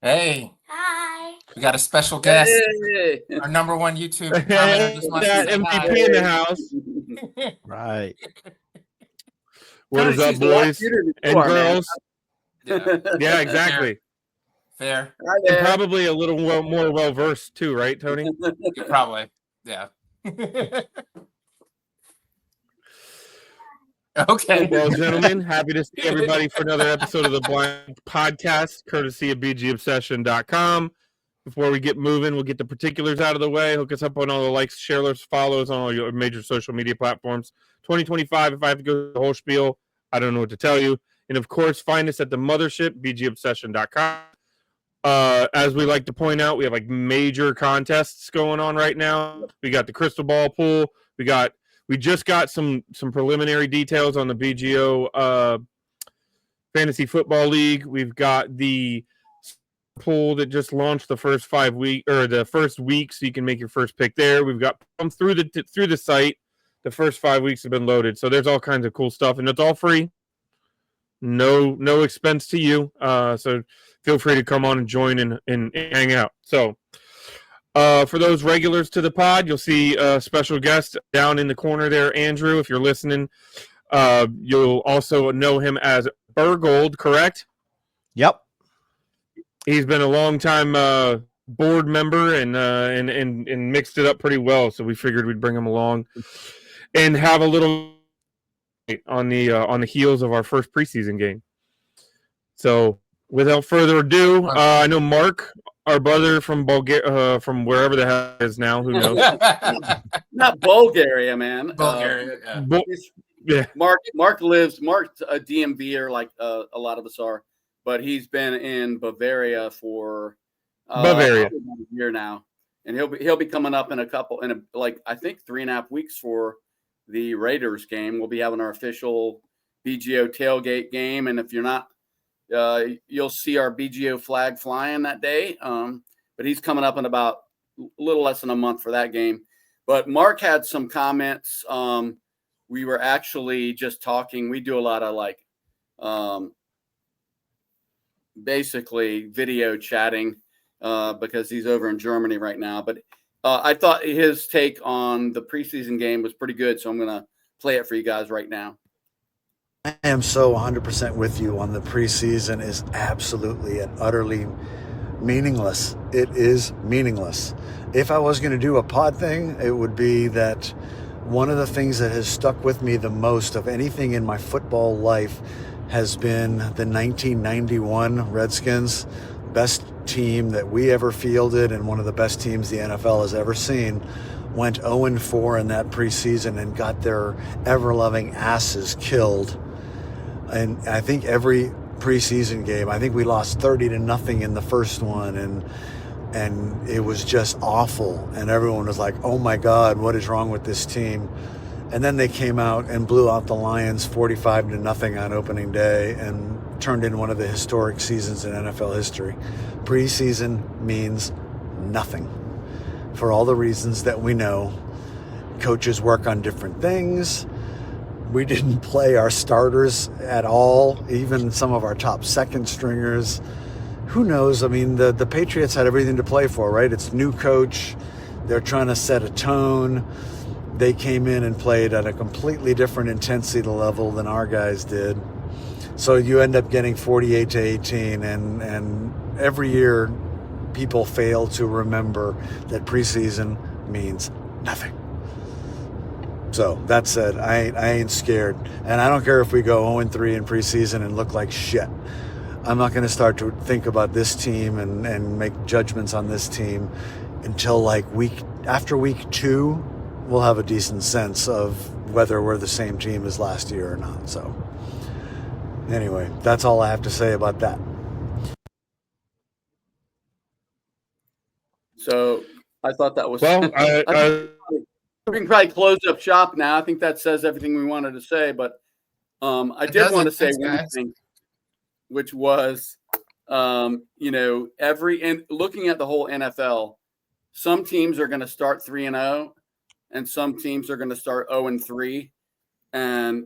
Hey, Hi. we got a special guest. Hey. Our number one YouTube Hey, commenter just wants to that say MVP hi. in the house. Right. What is up, She's a lot boys cuter than you and are, man. girls? Yeah, Yeah, exactly. fair. Hi And there. probably a little more well-versed too, right, Tony? Probably. Yeah. Okay. Well, gentlemen, happy to see everybody for another episode of the Blind Podcast, courtesy of bgobsession.com. Before we get moving, we'll get the particulars out of the way. Hook us up on all the likes, shares, follows on all your major social media platforms. 2025, if I have to go through the whole spiel, I don't know what to tell you. And, of course, find us at the mothership, bgobsession.com. As we like to point out, we have like major contests going on right now. We got the crystal ball pool. We just got some preliminary details on the BGO Fantasy Football League. We've got the pool that just launched the first 5 week or the first week, so you can make your first pick there. We've got through the site. The first 5 weeks have been loaded, so there's all kinds of cool stuff, and it's all free. No expense to you. So feel free to come on and join and hang out. So for those regulars to the pod, you'll see a special guest down in the corner there, Andrew. If you're listening, you'll also know him as Burgold, correct? Yep. He's been a long time board member and mixed it up pretty well. So we figured we'd bring him along and have a little on the heels of our first preseason game. So without further ado, I know Mark, our brother from Bulgaria, from wherever the hell it is now, who knows? Not Bulgaria, man. Bulgaria. Yeah. Mark's a DMVer like a lot of us are, but he's been in Bavaria for Bavaria a year now, and he'll be coming up in I think 3.5 weeks for the Raiders game. We'll be having our official BGO tailgate game, and if you're not, you'll see our BGO flag flying that day. But he's coming up in about a little less than a month for that game. But Mark had some comments. We were actually just talking. We do a lot of basically video chatting because he's over in Germany right now. But I thought his take on the preseason game was pretty good, so I'm going to play it for you guys right now. I am so 100% with you on the preseason is absolutely and utterly meaningless. It is meaningless. If I was going to do a pod thing, it would be that one of the things that has stuck with me the most of anything in my football life has been the 1991 Redskins, best team that we ever fielded and one of the best teams the NFL has ever seen, went 0-4 in that preseason and got their ever-loving asses killed. And I think every preseason game, I think we lost 30-0 in the first one, and it was just awful. And everyone was like, oh my God, what is wrong with this team? And then they came out and blew out the Lions 45-0 on opening day and turned in one of the historic seasons in NFL history. Preseason means nothing for all the reasons that we know. Coaches work on different things. We didn't play our starters at all, even some of our top second stringers. Who knows? I mean, the Patriots had everything to play for, right? It's new coach. They're trying to set a tone. They came in and played at a completely different intensity level than our guys did. So you end up getting 48-18, and every year people fail to remember that preseason means nothing. So that said, I ain't scared. And I don't care if we go 0-3 in preseason and look like shit. I'm not going to start to think about this team and make judgments on this team until after week 2, we'll have a decent sense of whether we're the same team as last year or not. So anyway, that's all I have to say about that. So I thought that was Well, we can probably close up shop now. I think that says everything we wanted to say, but I did want to say one thing, which was, and looking at the whole NFL, some teams are going to start 3-0 and some teams are going to start 0-3. And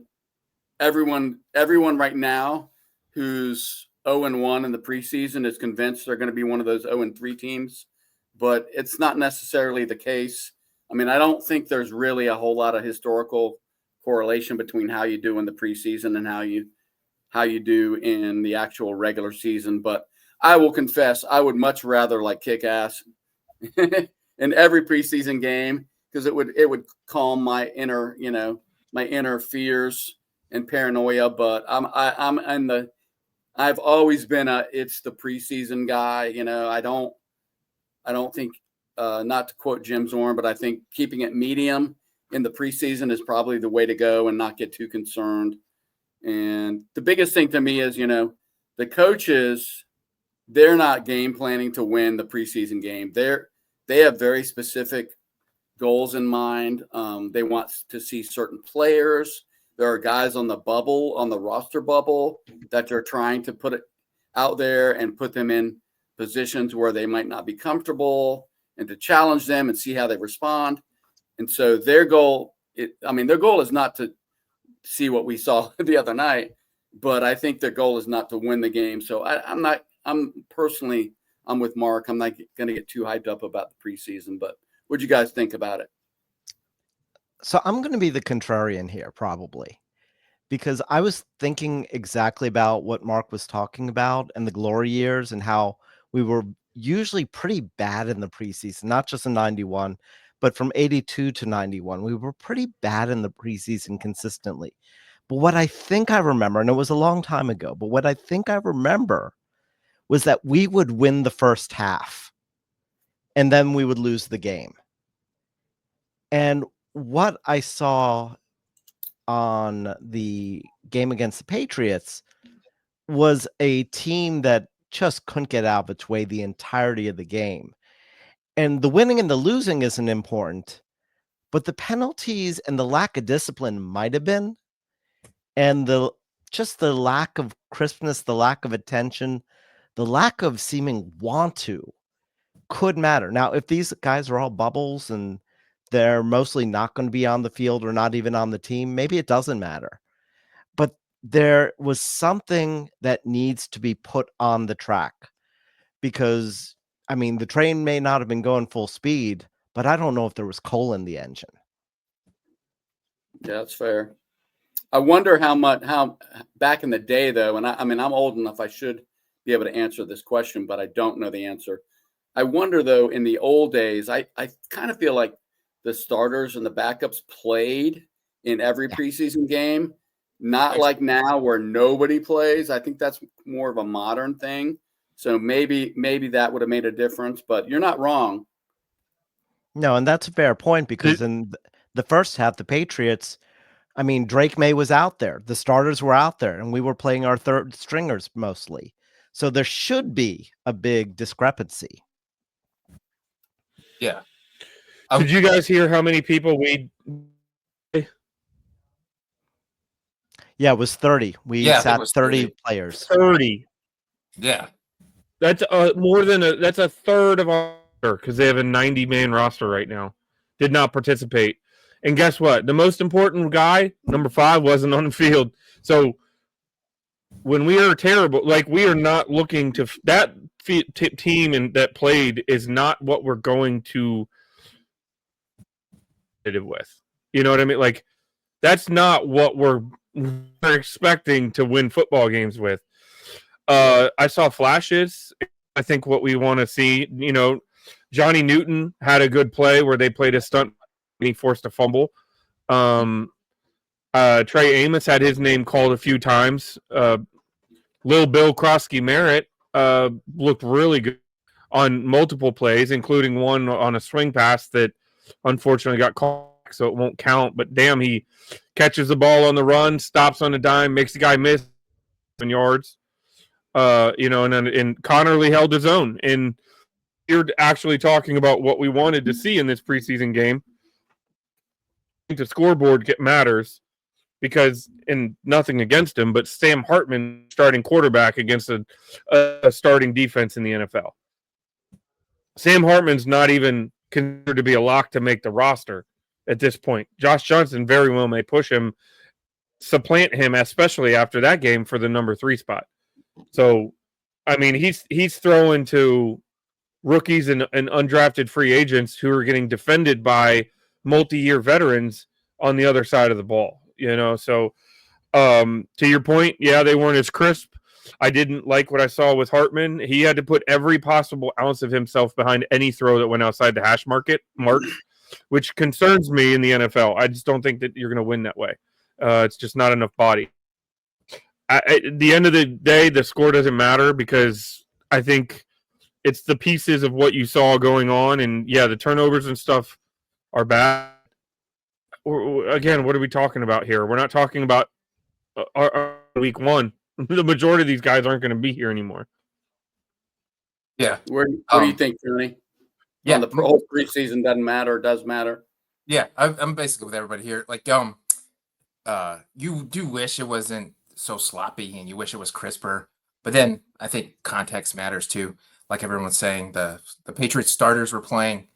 everyone right now who's 0-1 in the preseason is convinced they're going to be one of those 0-3 teams, but it's not necessarily the case. I mean, I don't think there's really a whole lot of historical correlation between how you do in the preseason and how you do in the actual regular season. But I will confess, I would much rather like kick ass in every preseason game, because it would calm my inner, my inner fears and paranoia. But I've always been it's the preseason guy. I don't think, not to quote Jim Zorn, but I think keeping it medium in the preseason is probably the way to go and not get too concerned. And the biggest thing to me is, the coaches, they're not game planning to win the preseason game. They have very specific goals in mind. They want to see certain players. There are guys on the roster bubble, that they're trying to put it out there and put them in positions where they might not be comfortable, and to challenge them and see how they respond. And so their goal is not to see what we saw the other night, but I think their goal is not to win the game. So I'm with Mark. I'm not going to get too hyped up about the preseason, but what do you guys think about it? So I'm going to be the contrarian here, probably, because I was thinking exactly about what Mark was talking about and the glory years, and how we were usually pretty bad in the preseason, not just in 91, but from 82 to 91. We were pretty bad in the preseason consistently. But what I think I remember, and it was a long time ago, but what I think I remember was that we would win the first half and then we would lose the game. And what I saw on the game against the Patriots was a team that just couldn't get out of its way the entirety of the game. And the winning and the losing isn't important, but the penalties and the lack of discipline might have been. And the lack of crispness, the lack of attention, the lack of seeming want to could matter. Now, if these guys are all bubbles and they're mostly not going to be on the field or not even on the team, maybe it doesn't matter. But there was something that needs to be put on the track, because, I mean, the train may not have been going full speed, but I don't know if there was coal in the engine. Yeah, that's fair. I wonder how back in the day, though, and I'm old enough, I should be able to answer this question, but I don't know the answer. I wonder, though, in the old days, I kind of feel like the starters and the backups played in every preseason game, not like now where nobody plays. I think that's more of a modern thing. So maybe that would have made a difference, but you're not wrong. No, and that's a fair point, because in the first half, the Patriots, I mean, Drake May was out there. The starters were out there, and we were playing our third stringers mostly. So there should be a big discrepancy. Yeah. Did you guys hear how many people we? Yeah, it was 30. We sat 30 players. 30. Yeah. That's that's a third of our, because they have a 90-man roster right now. Did not participate. And guess what? The most important guy, number 5, wasn't on the field. So when we are terrible, like, we are not looking to that team and that played is not what we're going to with. You know what I mean? Like, that's not what we're expecting to win football games with. I saw flashes. I think what we want to see, Johnny Newton had a good play where they played a stunt and he forced a fumble. Trey Amos had his name called a few times. Lil Bill Krosky-Merritt looked really good on multiple plays, including one on a swing pass that unfortunately got caught, so it won't count. But damn, he catches the ball on the run, stops on a dime, makes the guy miss 7 yards. And Connerly held his own. And you're actually talking about what we wanted to see in this preseason game. I think the scoreboard matters, because, and nothing against him, but Sam Hartman starting quarterback against a starting defense in the NFL. Sam Hartman's not even considered to be a lock to make the roster at this point. Josh Johnson very well may push him, supplant him, especially after that game, for the number 3 spot. So, I mean, he's throwing to rookies and undrafted free agents who are getting defended by multi-year veterans on the other side of the ball. So to your point, yeah, they weren't as crisp. I didn't like what I saw with Hartman. He had to put every possible ounce of himself behind any throw that went outside the hash mark, which concerns me in the NFL. I just don't think that you're going to win that way. It's just not enough body. At the end of the day, the score doesn't matter because I think it's the pieces of what you saw going on. And yeah, the turnovers and stuff are bad. Again, what are we talking about here? We're not talking about our week one. The majority of these guys aren't going to be here anymore. Yeah. What do you think, Tony? Yeah. On the whole preseason doesn't matter. Does matter. Yeah, I'm basically with everybody here. Like, you do wish it wasn't so sloppy, and you wish it was crisper. But then I think context matters too. Like everyone was saying, the Patriots starters were playing.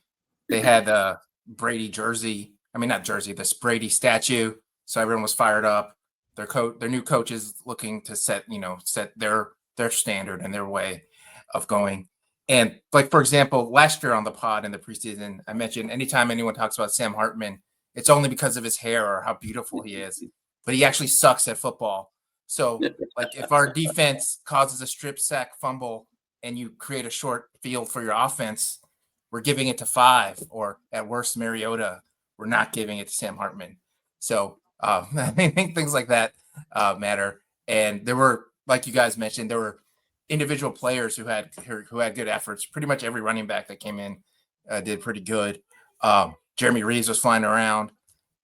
They had Brady jersey. I mean, not jersey, this Brady statue. So everyone was fired up. Their new coach is looking to set their standard and their way of going. And like, for example, last year on the pod in the preseason, I mentioned anytime anyone talks about Sam Hartman, it's only because of his hair or how beautiful he is, but he actually sucks at football. So like if our defense causes a strip sack fumble and you create a short field for your offense, we're giving it to 5, or at worst Mariota, we're not giving it to Sam Hartman. So I think things like that matter. And there were, like you guys mentioned, there were individual players who had good efforts. Pretty much every running back that came in did pretty good. Jeremy Reeves was flying around.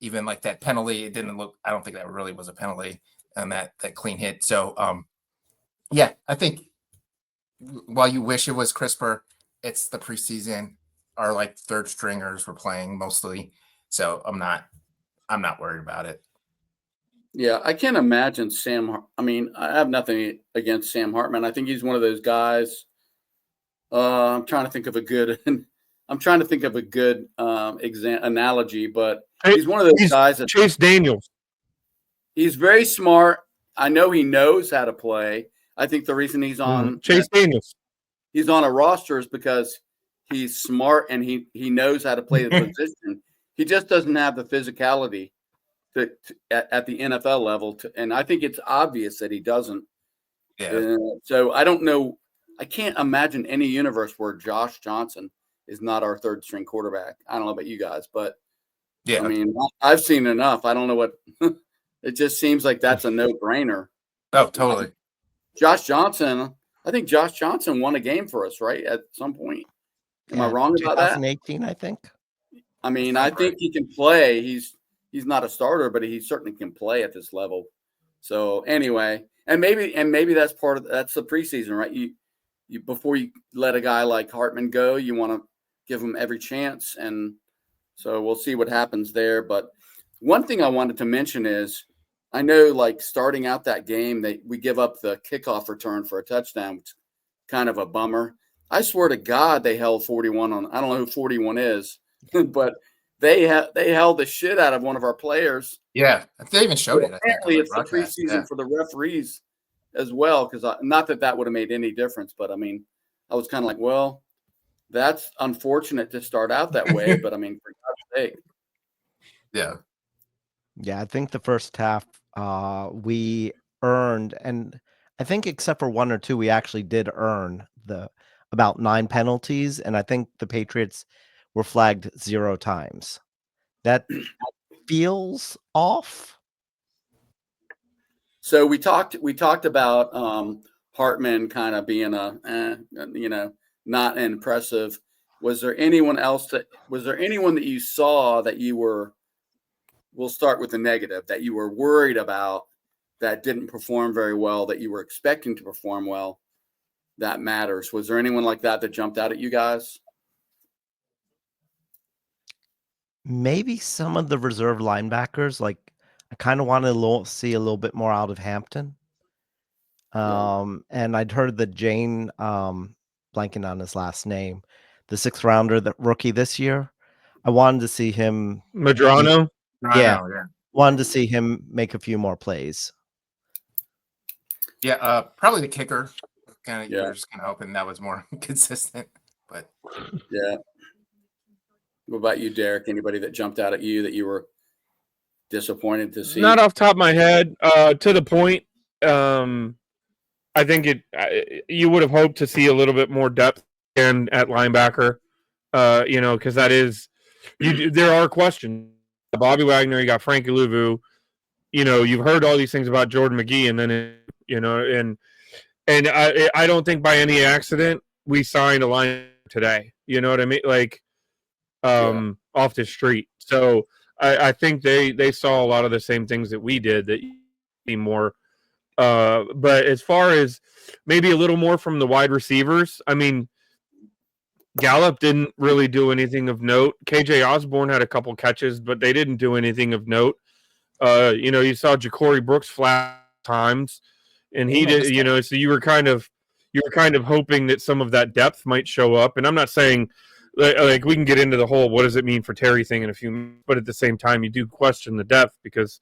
Even like that penalty, it didn't look. I don't think that really was a penalty on that clean hit. So yeah, I think while you wish it was crisper, it's the preseason. Our like third stringers were playing mostly, so I'm not worried about it. Yeah, I can't imagine Sam. I mean, I have nothing against Sam Hartman. I think he's one of those guys. I'm trying to think of a good. I'm trying to think of a good analogy, but he's one of those guys that Chase Daniels. He's very smart. I know he knows how to play. I think the reason he's on Chase Daniels. He's on a roster is because he's smart and he knows how to play the position. He just doesn't have the physicality at the NFL level, and I think it's obvious that he doesn't. Yeah. So I don't know. I can't imagine any universe where Josh Johnson is not our third string quarterback. I don't know about you guys, but yeah, I mean, I've seen enough. I don't know what. It just seems like that's a no-brainer. Oh, totally. Josh Johnson. I think Josh Johnson won a game for us, right? At some point. Am I wrong about that? 2018, I think. I mean, I think he can play. He's not a starter, but he certainly can play at this level. So anyway, and maybe that's that's the preseason, right? You before you let a guy like Hartman go, you want to give him every chance, and so we'll see what happens there. But one thing I wanted to mention is, I know like starting out that game, we give up the kickoff return for a touchdown, which is kind of a bummer. I swear to God, they held 41 on. I don't know who 41 is, but they held the shit out of one of our players. Yeah, they even showed it. Apparently, it's the preseason for the referees as well, because not that would have made any difference, but I mean, I was kind of like, well, that's unfortunate to start out that way, but I mean, for God's sake. Yeah, I think the first half we earned, and I think except for 1 or 2, we actually did earn about 9 penalties, and I think the Patriots were flagged 0 times. That feels off. So we talked about Hartman kind of being not impressive. Was there anyone that you saw that you were? We'll start with the negative, that you were worried about, that didn't perform very well, that you were expecting to perform well. That matters. Was there anyone like that jumped out at you guys? Maybe some of the reserve linebackers. Like, I kind of want to see a little bit more out of Hampton. And I'd heard that Jane, blanking on his last name, the 6th rounder, the rookie this year, I wanted to see him. Madrano? Yeah. Wanted to see him make a few more plays. Yeah, probably the kicker. Kind of, Yeah. you're just kind of hoping that was more consistent. But Yeah. What about you, Derek? Anybody that jumped out at you that you were disappointed to see? Not off the top of my head. To the point, I think you would have hoped to see a little bit more depth and at linebacker. Because that is there are questions. Bobby Wagner, you got Frankie Louvu. You've heard all these things about Jordan McGee, and then and I don't think by any accident we signed a line today. You know what I mean? Like off the street. So I think they saw a lot of the same things that we did that be more. But as far as maybe a little more from the wide receivers, I mean, Gallup didn't really do anything of note. KJ Osborne had a couple catches, but they didn't do anything of note. You saw Ja'Cory Brooks flat times, and he did. So you were kind of hoping that some of that depth might show up. And I'm not saying like we can get into the whole what does it mean for Terry thing in a few minutes, but at the same time, you do question the depth because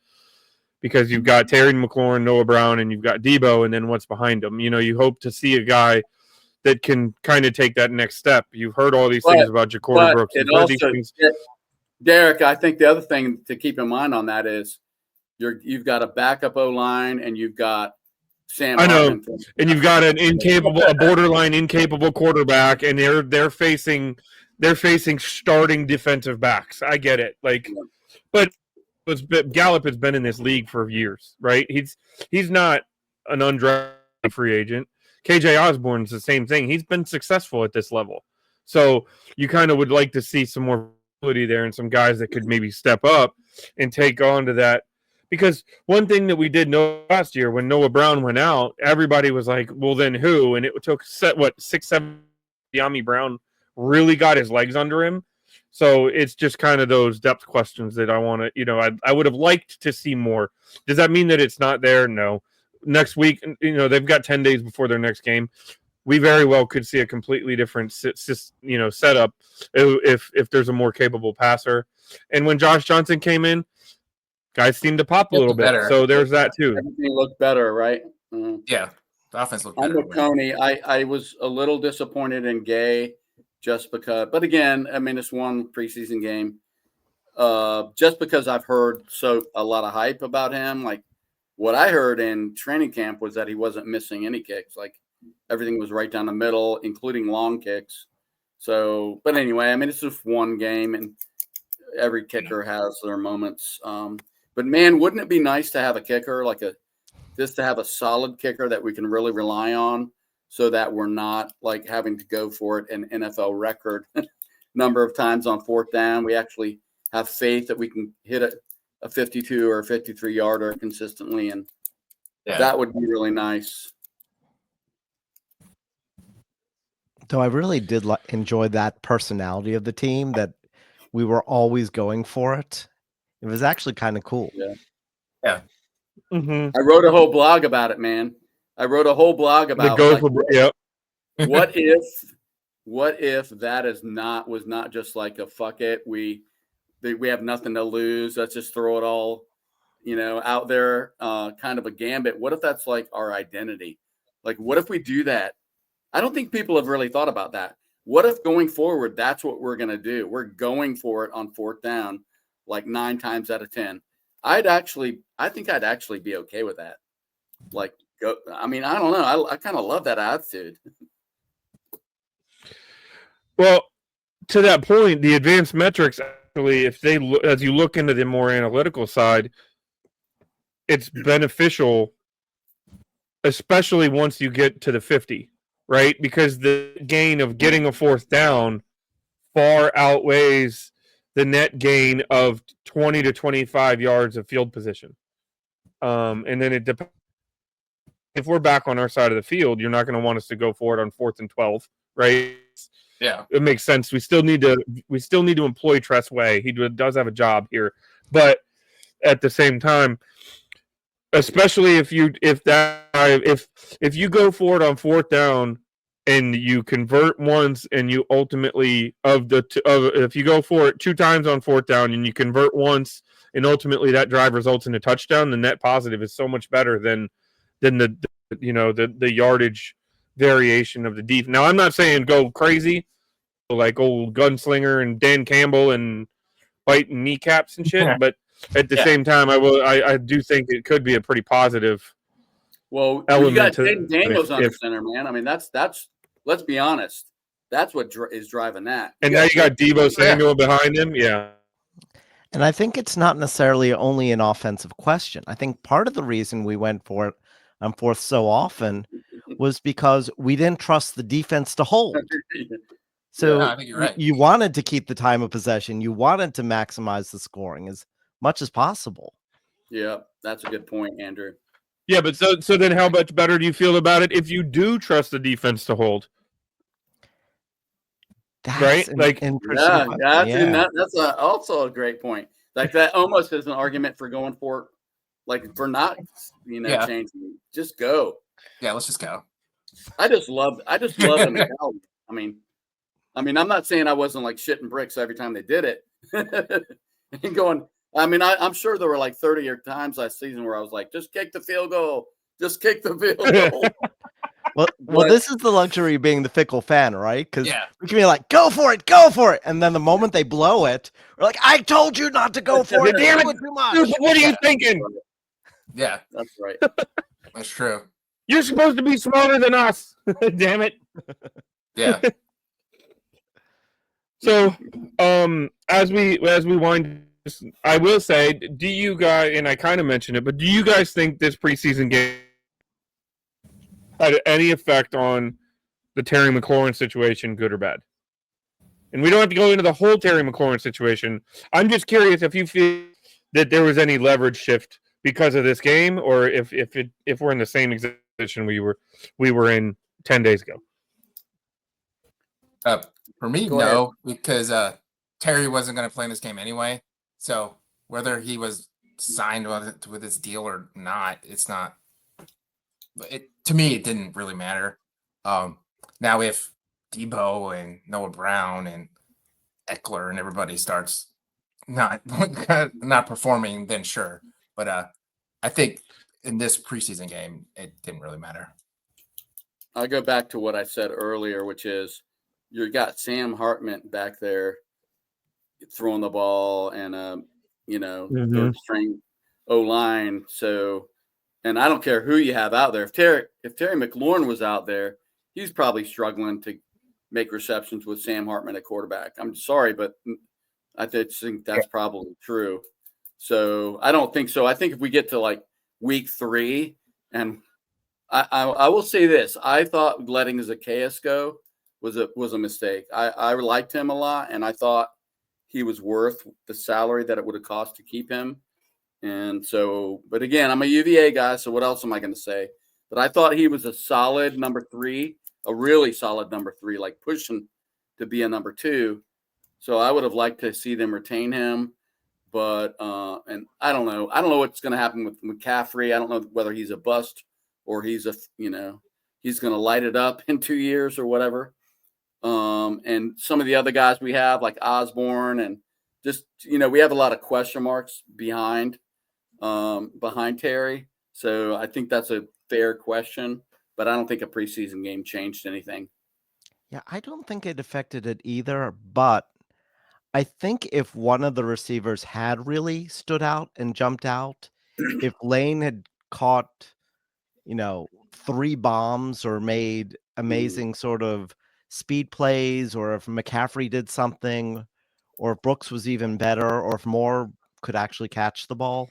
you've got Terry McLaurin, Noah Brown, and you've got Debo, and then what's behind them. You hope to see a guy that can kind of take that next step. You've heard all these things about Ja'Cory Brooks. Derek, I think the other thing to keep in mind on that is you've got a backup O-line and you've got Sam. I know, and you've got a borderline incapable quarterback, and they're facing starting defensive backs. I get it, but Gallup has been in this league for years, right? He's not an undrafted free agent. KJ Osborne's the same thing. He's been successful at this level. So you kind of would like to see some more ability there and some guys that could maybe step up and take on to that. Because one thing that we did know last year when Noah Brown went out, everybody was like, well, then who? And it took 6-7 De'Ami Brown really got his legs under him. So it's just kind of those depth questions that I want to, I would have liked to see more. Does that mean that it's not there? No. Next week, they've got 10 days before their next game. We very well could see a completely different, setup if there's a more capable passer. And when Josh Johnson came in, guys seemed to pop a little bit. Better. So there's that too. Everything looked better, right? Yeah, the offense looked I'm better. with Coney. I was a little disappointed in Gay just because, but again, I mean, it's one preseason game. Just because I've heard a lot of hype about him, like what I heard in training camp was that he wasn't missing any kicks. Like everything was right down the middle, including long kicks. So, but anyway, I mean, it's just one game and every kicker has their moments. But man, wouldn't it be nice to have a kicker, just to have a solid kicker that we can really rely on so that we're not like having to go for it an NFL record number of times on fourth down. We actually have faith that we can hit a 52 or 53 yarder consistently. And that would be really nice. Though I really did enjoy that personality of the team, that we were always going for it. It was actually kind of cool. Yeah. Mm-hmm. I wrote a whole blog about it, man. I wrote a whole blog about what if that was not just like a fuck it. We have nothing to lose. Let's just throw it all, out there, kind of a gambit. What if that's like our identity? Like, what if we do that? I don't think people have really thought about that. What if going forward, that's what we're going to do? We're going for it on fourth down, like 9 times out of 10. I think I'd actually be okay with that. Like, I mean, I don't know. I kind of love that attitude. Well, to that point, the advanced metrics actually, as you look into the more analytical side, it's beneficial, especially once you get to the 50, right? Because the gain of getting a fourth down far outweighs the net gain of 20 to 25 yards of field position. And then it depends. If we're back on our side of the field, you're not going to want us to go for it on 4th and 12, right? Yeah, it makes sense. We still need to employ Tressway. He does have a job here, but at the same time, especially if you go for it on fourth down and you convert once and you ultimately if you go for it 2 times on fourth down and you convert once and ultimately that drive results in a touchdown, the net positive is so much better than the the yardage variation of the defense. Now, I'm not saying go crazy like old Gunslinger and Dan Campbell and biting kneecaps and shit, but at the same time, I do think it could be a pretty positive. Well, element you got to Jaden Daniels under if- center, man. I mean, that's. Let's be honest. That's what is driving that. And now you got Deebo Samuel behind him. Yeah. And I think it's not necessarily only an offensive question. I think part of the reason we went for it on fourth so often was because we didn't trust the defense to hold. So I think you're right. you wanted to keep the time of possession. You wanted to maximize the scoring as much as possible. Yeah, that's a good point, Andrew. Yeah, but so then how much better do you feel about it if you do trust the defense to hold? That's That's also a great point. Like that almost is an argument for going for not changing. Just go. Yeah, let's just go. I just love the mentality. I mean, I'm not saying I wasn't like shitting bricks every time they did it. And going, I'm sure there were like 30 times last season where I was like, just kick the field goal. Just kick the field goal. Well, this is the luxury of being the fickle fan, right? Because we can be like, go for it. And then the moment they blow it, we're like, I told you not to go for it. Damn it, too much. Dude, what are you thinking? Yeah, that's right. That's true. You're supposed to be smarter than us. Damn it. Yeah. So, as we wind, I will say, do you guys, and I kind of mentioned it, but do you guys think this preseason game had any effect on the Terry McLaurin situation, good or bad? And we don't have to go into the whole Terry McLaurin situation. I'm just curious if you feel that there was any leverage shift because of this game, or if we're in the same position we were in 10 days ago. For me, no, because Terry wasn't going to play in this game anyway. So whether he was signed with his deal or not, it's not. To me, it didn't really matter. Now, if Debo and Noah Brown and Eckler and everybody starts not performing, then sure. But I think in this preseason game, it didn't really matter. I'll go back to what I said earlier, which is you got Sam Hartman back there throwing the ball and third string O-line. So, and I don't care who you have out there. If Terry McLaurin was out there, he's probably struggling to make receptions with Sam Hartman at quarterback. I'm sorry, but I think that's probably true. So I don't think so. I think if we get to like week 3, and I will say this, I thought letting Zacchaeus go was a mistake. I liked him a lot, and I thought he was worth the salary that it would have cost to keep him. And so, but again, I'm a UVA guy, so what else am I going to say? But I thought he was a solid number 3, a really solid number 3, like pushing to be a number 2. So I would have liked to see them retain him. But and I don't know. I don't know what's going to happen with McCaffrey. I don't know whether he's a bust or he's he's going to light it up in 2 years or whatever. And some of the other guys we have, like Osborne, and just we have a lot of question marks behind Terry. So I think that's a fair question, but I don't think a preseason game changed anything. Yeah, I don't think it affected it either, but I think if one of the receivers had really stood out and jumped out, if Lane had caught, 3 bombs or made amazing sort of speed plays, or if McCaffrey did something, or if Brooks was even better, or if Moore could actually catch the ball,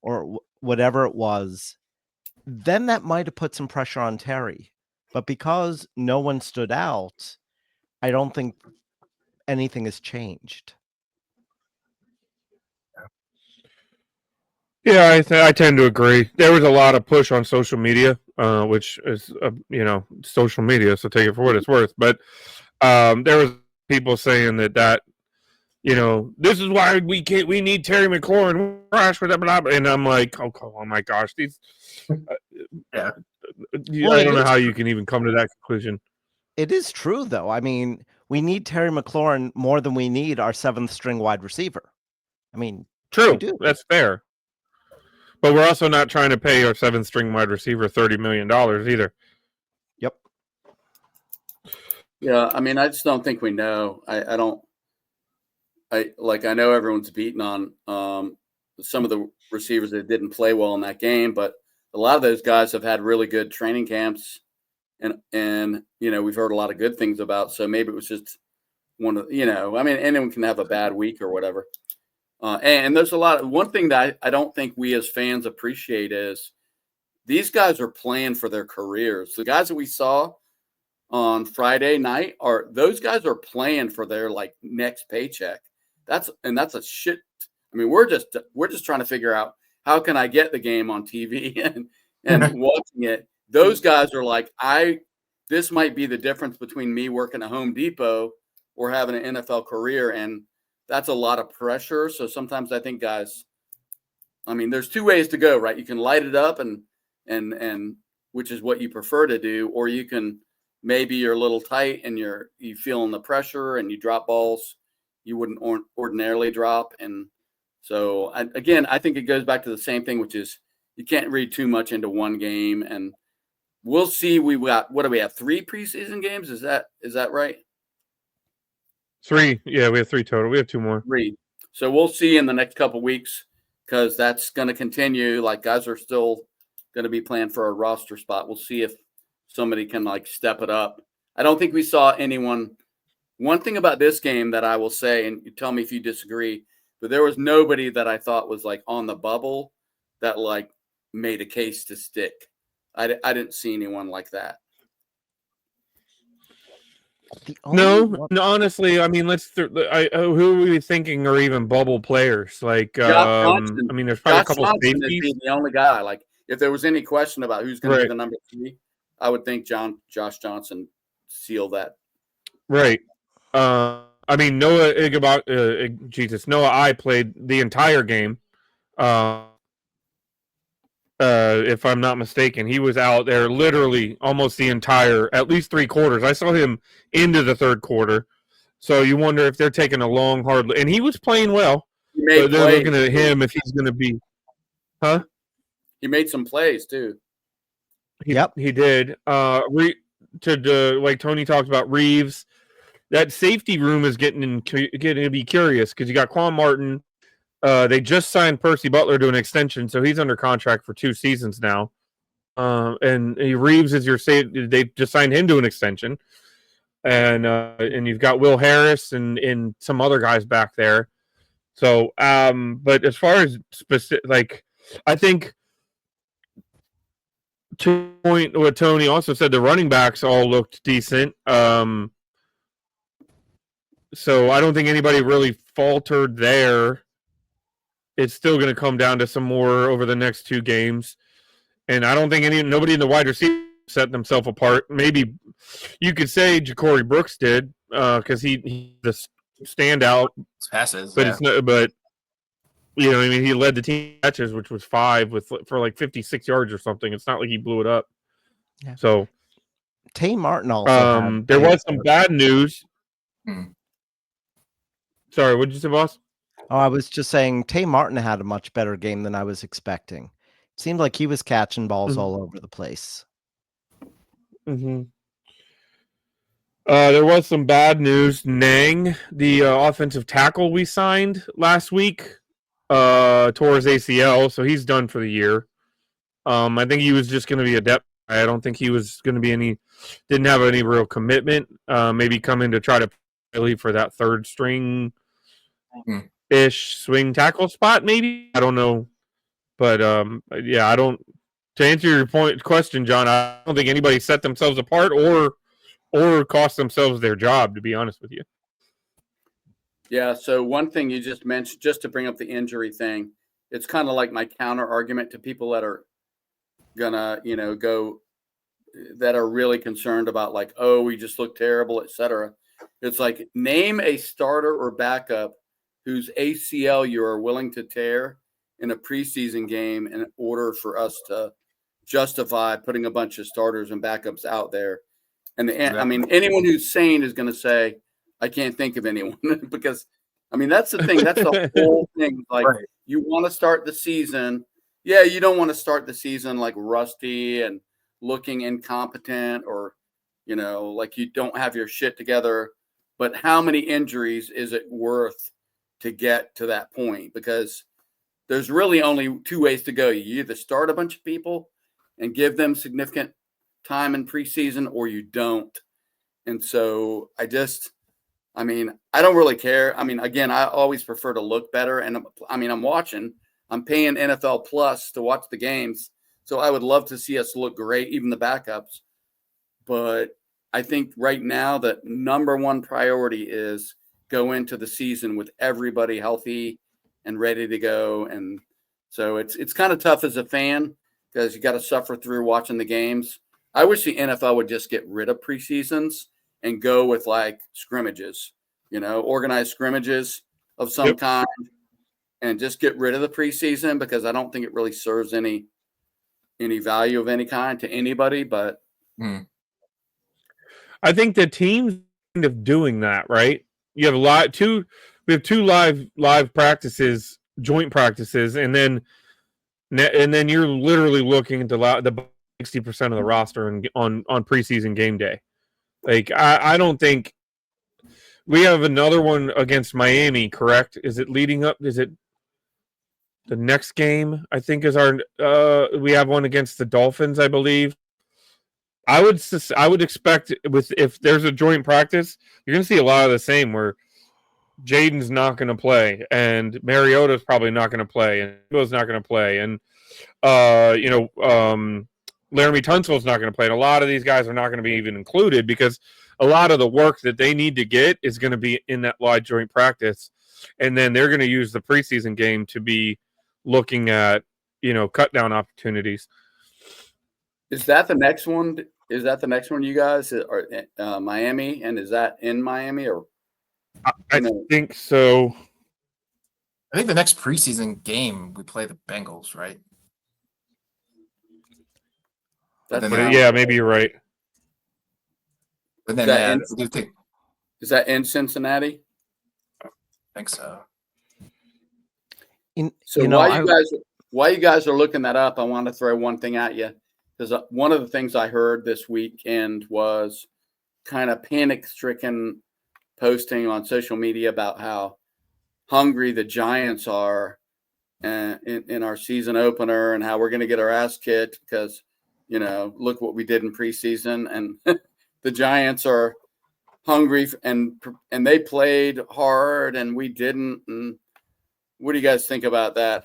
or whatever it was, then that might have put some pressure on Terry. But because no one stood out, I don't think anything has changed. Yeah, I tend to agree. There was a lot of push on social media, which is social media, so take it for what it's worth. But there was people saying that this is why we need Terry McLaurin. And I'm like, oh my gosh, these. I don't know how you can even come to that conclusion. It is true, though. I mean, we need Terry McLaurin more than we need our 7th string wide receiver. I mean, true. That's fair. But we're also not trying to pay our 7th-string wide receiver $30 million either. Yep. Yeah, I mean, I just don't think we know. I know everyone's beating on some of the receivers that didn't play well in that game, but a lot of those guys have had really good training camps, and we've heard a lot of good things about. So maybe it was just one of I mean, anyone can have a bad week or whatever. And there's one thing that I don't think we as fans appreciate is these guys are playing for their careers. The guys that we saw on Friday night those guys are playing for their next paycheck. That's a shit. I mean, we're just trying to figure out how can I get the game on TV and watching it. Those guys are like, this might be the difference between me working at Home Depot or having an NFL career. And that's a lot of pressure. So sometimes I think guys, I mean, there's two ways to go, right? You can light it up and which is what you prefer to do, or you can, maybe you're a little tight and you feeling the pressure and you drop balls you wouldn't ordinarily drop. And so I think it goes back to the same thing, which is you can't read too much into one game. And we'll see. We got, what do we have? 3 preseason games? Is that right? 3. Yeah, we have 3 total. We have 2 more. 3. So we'll see in the next couple of weeks, because that's going to continue. Like, guys are still going to be playing for a roster spot. We'll see if somebody can step it up. I don't think we saw anyone. One thing about this game that I will say, and you tell me if you disagree, but there was nobody that I thought was on the bubble that made a case to stick. I didn't see anyone like that. No, honestly, I mean, who are we thinking are even bubble players? Josh Johnson. I mean, there's probably Josh a couple Johnson of safeties. is the only guy. If there was any question about who's going to be the number 3, I would think Josh Johnson sealed that. Right. I mean, Noah I played the entire game. If I'm not mistaken, he was out there literally almost the entire, at least 3 quarters. I saw him into the 3rd quarter. So you wonder if they're taking a long, hard, and he was playing well. They're looking at him if he's going to be, huh? He made some plays too. He did. Like Tony talked about Reeves, that safety room is getting to be curious, because you got Quan Martin. They just signed Percy Butler to an extension, so he's under contract for 2 seasons now. And Reeves is they just signed him to an extension, and you've got Will Harris and some other guys back there. So, but as far as specific, I think, to point what Tony also said, the running backs all looked decent. So I don't think anybody really faltered there. It's still going to come down to some more over the next 2 games. And I don't think nobody in the wide receiver set themselves apart. Maybe you could say Ja'Cory Brooks did, because he the standout. Passes, but it's not. But I mean, he led the team catches, which was 5 for 56 yards or something. It's not like he blew it up. Yeah. So Tay Martin also. There was some bad news. Sorry, what did you say, boss? Oh, I was just saying Tay Martin had a much better game than I was expecting. It seemed like he was catching balls all over the place. Mm-hmm. There was some bad news. Nang, the offensive tackle we signed last week, tore his ACL, so he's done for the year. I think he was just going to be a depth guy. I don't think he was going to be didn't have any real commitment. Maybe come in to try to play for that 3rd string ish swing tackle spot, maybe. I don't know. But yeah, I don't. To answer your question, John, I don't think anybody set themselves apart or cost themselves their job, to be honest with you. Yeah. So one thing you just mentioned, just to bring up the injury thing, it's kind of like my counter argument to people that are gonna, go, that are really concerned about we just look terrible, etc. It's like, name a starter or backup whose ACL you are willing to tear in a preseason game in order for us to justify putting a bunch of starters and backups out there. And I mean, anyone who's sane is going to say, I can't think of anyone, because I mean, that's the thing. That's the whole thing. You want to start the season yeah, you don't want to start the season like rusty and looking incompetent, or like you don't have your shit together. But how many injuries is it worth to get to that point? Because there's really only two ways to go. You either start a bunch of people and give them significant time in preseason, or you don't. And so I don't really care. Again, I always prefer to look better. And I'm paying NFL Plus to watch the games. So I would love to see us look great, even the backups. But I think right now the number one priority is go into the season with everybody healthy and ready to go. And so it's kind of tough as a fan because you got to suffer through watching the games. I wish the NFL would just get rid of preseasons and go with like scrimmages, organized scrimmages of some kind, and just get rid of the preseason, because I don't think it really serves any value of any kind to anybody. But I think the team's kind of doing that, right? You have we have two live practices, joint practices, and then you're literally looking at the 60% of the roster on preseason game day. Like I don't think we have another one against Miami, correct? Is it leading up? Is it the next game? I think is our we have one against the Dolphins, I believe. I would expect if there's a joint practice, you're going to see a lot of the same where Jaden's not going to play, and Mariota's probably not going to play, and Bo's not going to play, and Laramie Tunsil's not going to play. And a lot of these guys are not going to be even included because a lot of the work that they need to get is going to be in that live joint practice, and then they're going to use the preseason game to be looking at cut down opportunities. Is that the next one? Is that the next one, you guys? Or Miami? And is that in Miami or? I think so. I think the next preseason game we play the Bengals, right? Yeah, maybe you're right. But then is that in Cincinnati? I think so. While you guys are looking that up, I want to throw one thing at you, because one of the things I heard this weekend was kind of panic-stricken posting on social media about how hungry the Giants are in our season opener, and how we're going to get our ass kicked because, look what we did in preseason, and the Giants are hungry and they played hard and we didn't. And what do you guys think about that?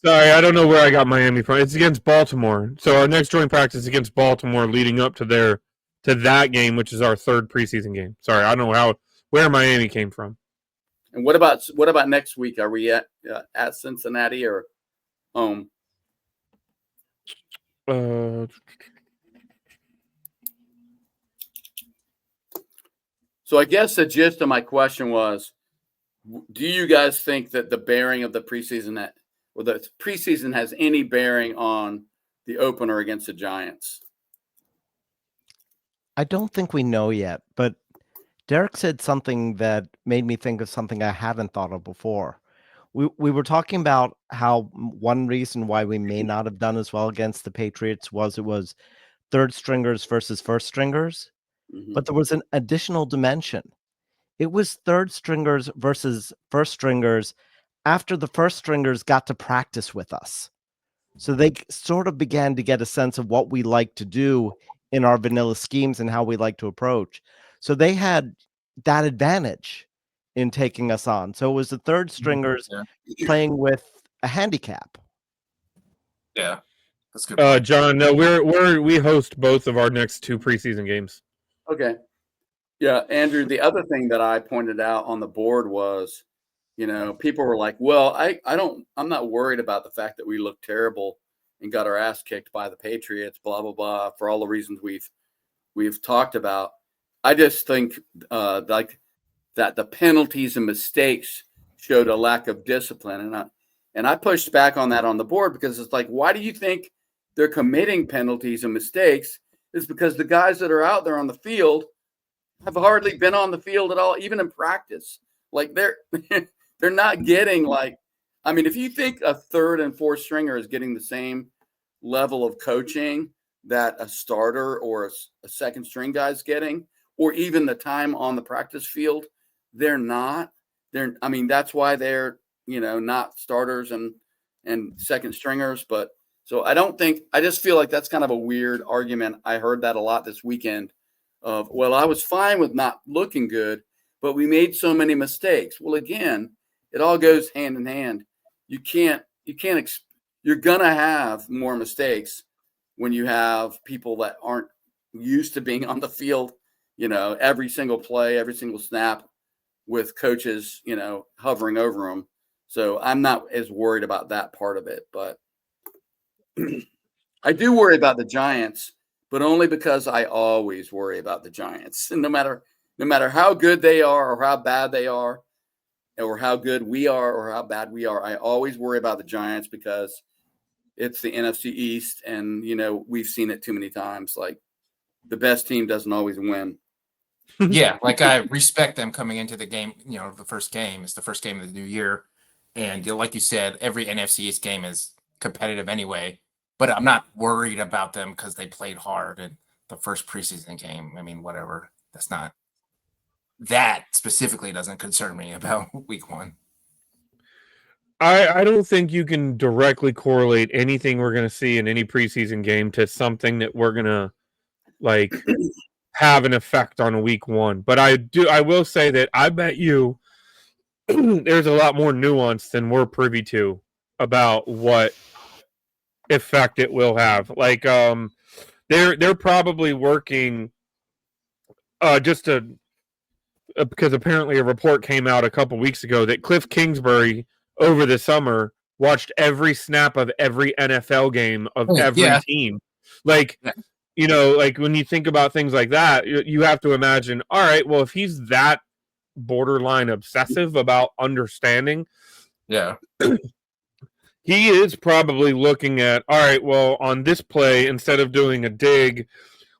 Sorry, I don't know where I got Miami from. It's against Baltimore. So our next joint practice is against Baltimore, leading up to that game, which is our third preseason game. Sorry, I don't know where Miami came from. And what about next week? Are we at Cincinnati or home? So I guess the gist of my question was, do you guys think that the bearing of the preseason has any bearing on the opener against the Giants? I don't think we know yet, but Derek said something that made me think of something I hadn't thought of before. We were talking about how one reason why we may not have done as well against the Patriots was it was third stringers versus first stringers, but there was an additional dimension. It was third stringers versus first stringers after the first stringers got to practice with us. So they sort of began to get a sense of what we like to do in our vanilla schemes and how we like to approach. So they had that advantage in taking us on. So it was the third stringers playing with a handicap. Yeah, that's good. John, no, we host both of our next two preseason games. Okay. Yeah, Andrew, the other thing that I pointed out on the board was, people were like, well, I'm not worried about the fact that we look terrible and got our ass kicked by the Patriots, blah, blah, blah, for all the reasons we've talked about. I just think that the penalties and mistakes showed a lack of discipline. And I pushed back on that on the board, because it's like, why do you think they're committing penalties and mistakes? It's because the guys that are out there on the field have hardly been on the field at all, even in practice. Like they're not getting like I mean, if you think a third and fourth stringer is getting the same level of coaching that a starter or a second string guy's getting, or even the time on the practice field, they're not. I mean, that's why they're, not starters and second stringers. But so I just feel like that's kind of a weird argument. I heard that a lot this weekend of, well, I was fine with not looking good, but we made so many mistakes. Well, again, it all goes hand in hand. You're going to have more mistakes when you have people that aren't used to being on the field, every single play, every single snap with coaches, hovering over them. So I'm not as worried about that part of it, but I do worry about the Giants, but only because I always worry about the Giants. And no matter how good they are or how bad they are, or how good we are or how bad we are, I always worry about the Giants because it's the NFC East, and we've seen it too many times. Like, the best team doesn't always win. Yeah, like I respect them coming into the game. The first game is the first game of the new year, and like you said, every NFC East game is competitive anyway. But I'm not worried about them because they played hard in the first preseason game. I mean, whatever. That specifically doesn't concern me about week 1. I don't think you can directly correlate anything we're going to see in any preseason game to something that we're going to have an effect on week 1. But I will say that I bet you there's a lot more nuance than we're privy to about what effect it will have. Like, they're probably working just to because apparently a report came out a couple weeks ago that Cliff Kingsbury over the summer watched every snap of every NFL game of every team. Like, like when you think about things like that, you have to imagine, all right, well, if he's that borderline obsessive about understanding, he is probably looking at, all right, well, on this play, instead of doing a dig,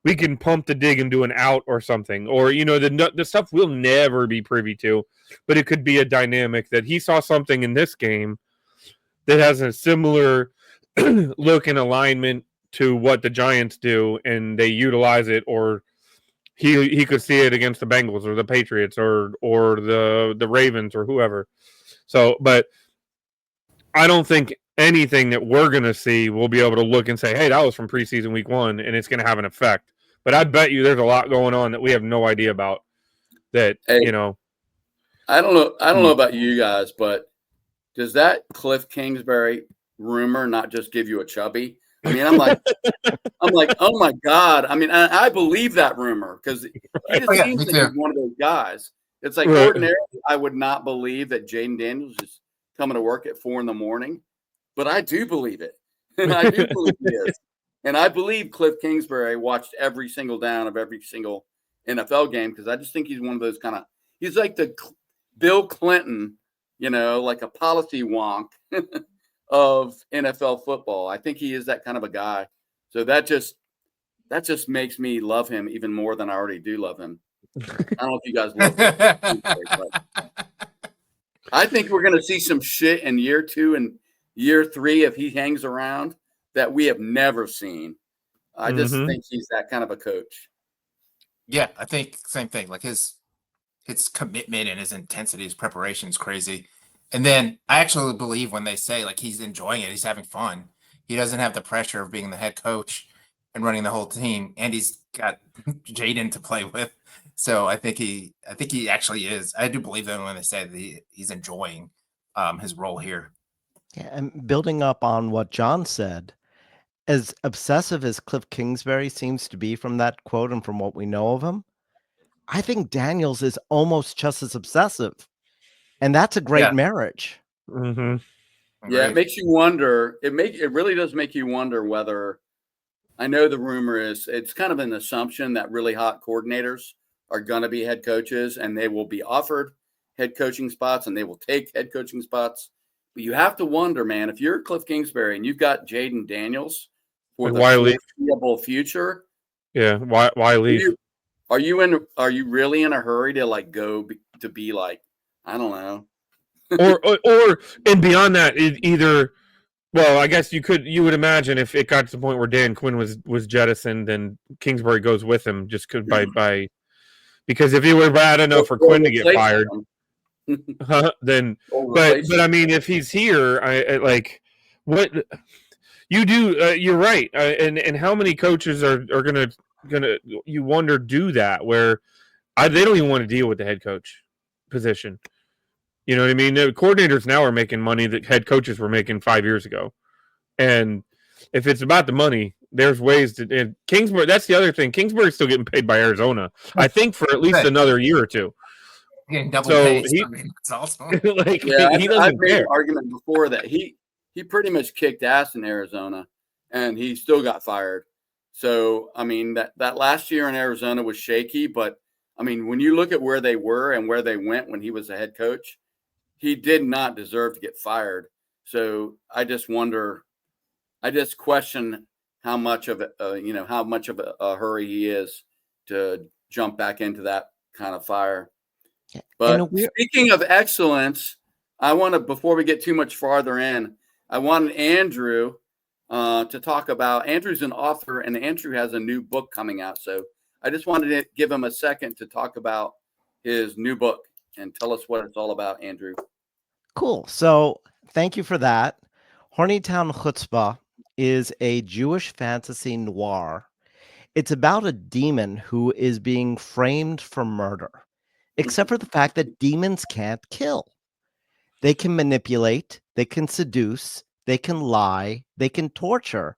we can pump the dig and do an out or something. Or, the stuff we'll never be privy to, but it could be a dynamic that he saw something in this game that has a similar look and alignment to what the Giants do, and they utilize it, or he could see it against the Bengals or the Patriots or the Ravens or whoever. So, but I don't think anything that we're going to see we'll be able to look and say, hey, that was from preseason week 1, and it's going to have an effect. But I bet you there's a lot going on that we have no idea about that, I don't know about you guys, but does that Cliff Kingsbury rumor not just give you a chubby? I mean, I'm like, oh my God. I mean, I believe that rumor because he just seems like he's one of those guys. It's like ordinarily I would not believe that Jaden Daniels is coming to work at 4 a.m, but I do believe it. And I do believe he is. And I believe Cliff Kingsbury watched every single down of every single NFL game because I just think he's one of those he's like the Bill Clinton, like a policy wonk of NFL football. I think he is that kind of a guy. So that just makes me love him even more than I already do love him. I don't know if you guys love him. But I think we're going to see some shit in year 2 and year 3 if he hangs around that we have never seen. I just think he's that kind of a coach. Yeah, I think same thing. Like his commitment and his intensity, his preparation is crazy. And then I actually believe when they say like he's enjoying it, he's having fun. He doesn't have the pressure of being the head coach and running the whole team, and he's got Jaden to play with. So I think he actually is. I do believe them when they say that he's enjoying his role here. Yeah, and building up on what John said, as obsessive as Cliff Kingsbury seems to be from that quote and from what we know of him, I think Daniels is almost just as obsessive. And that's a great marriage. Mm-hmm. Yeah, it makes you wonder. It really does make you wonder whether, I know the rumor is it's kind of an assumption that really hot coordinators are going to be head coaches and they will be offered head coaching spots and they will take head coaching spots. But you have to wonder, man, if you're Cliff Kingsbury and you've got Jaden Daniels for the foreseeable future. Yeah, why leave? Are you really in a hurry to go to be like, I don't know, or and beyond that, either. Well, I guess you would imagine if it got to the point where Dan Quinn was jettisoned, then Kingsbury goes with him just by because if he were bad enough for Quinn to get fired, then but I mean if he's here, I like what you do. You're right, and how many coaches are gonna you wonder do that where they don't even want to deal with the head coach position. You know what I mean? The coordinators now are making money that head coaches were making 5 years ago. And if it's about the money, there's ways to. And Kingsbury, that's the other thing. Kingsbury's still getting paid by Arizona, I think, for at least another year or two. Getting double pay. I mean, it's awesome. Like, Yeah, I've made an argument before that he pretty much kicked ass in Arizona, and he still got fired. So I mean that last year in Arizona was shaky, but I mean when you look at where they were and where they went when he was a head coach, he did not deserve to get fired. So I just question how much of a hurry he is to jump back into that kind of fire. But speaking of excellence, I want to, before we get too much farther in, I wanted Andrew to talk about. Andrew's an author, and Andrew has a new book coming out. So I just wanted to give him a second to talk about his new book and tell us what it's all about, Andrew. Cool. So thank you for that. Hornytown Chutzpah is a Jewish fantasy noir. It's about a demon who is being framed for murder, except for the fact that demons can't kill. They can manipulate, they can seduce, they can lie, they can torture,